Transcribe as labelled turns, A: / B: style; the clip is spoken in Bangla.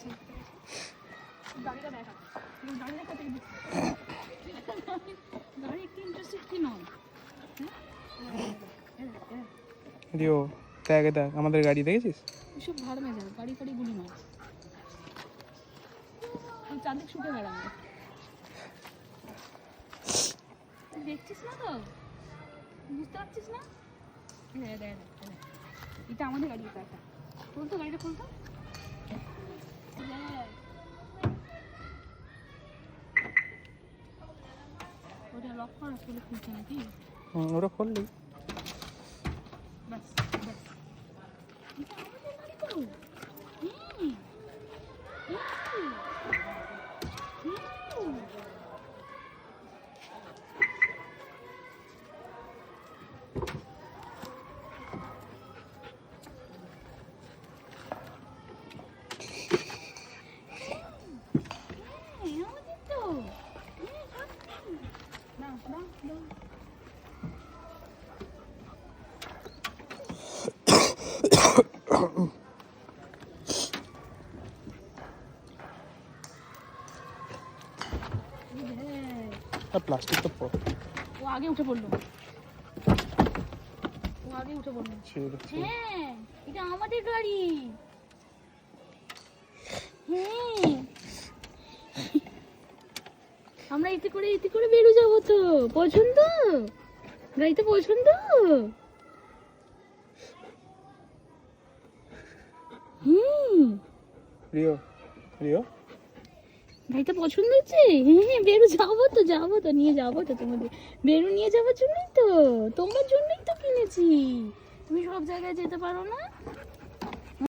A: যাচ্ছে গাড়িটা দেখা গাড়ি দেখা থেকে গাড়ি একটু ইন্টারেস্টেড কি নয়
B: দিও দেখ দেখ আমাদের গাড়ি দেখেছিস?
A: এসব ভাড় মেয়ে যাবে গাড়ি ফাড়ি গুলি নয় চারদিক শুকে বেড়ানো দেখছিস না তো বুঝতে পারছিস না এটা আমাদের গাড়ি এটা একটা খুলতো গাড়িটা খুলতো ওটা লক করা আসলে খুলছে নাকি
B: ওটা খুললি
A: বাস বাস এটা আমাদের গাড়ি তো
B: প্লাস্টিক তো
A: ও আগে উঠে পড়লো হ্যাঁ এটা আমাদের গাড়ি হ্যাঁ আমরা এতে করে বেরো যাবো তো পছন্দ গাড়িতে পছন্দ
B: রিও রিও
A: গাড়িটা পছন্দ হচ্ছে হ্যাঁ বেরো যাবো তো নিয়ে যাবো তো তোমাদের বেরো নিয়ে যাওয়ার জন্যই তো তোমার জন্যই তো কিনেছি তুমি সব জায়গায় যেতে পারো না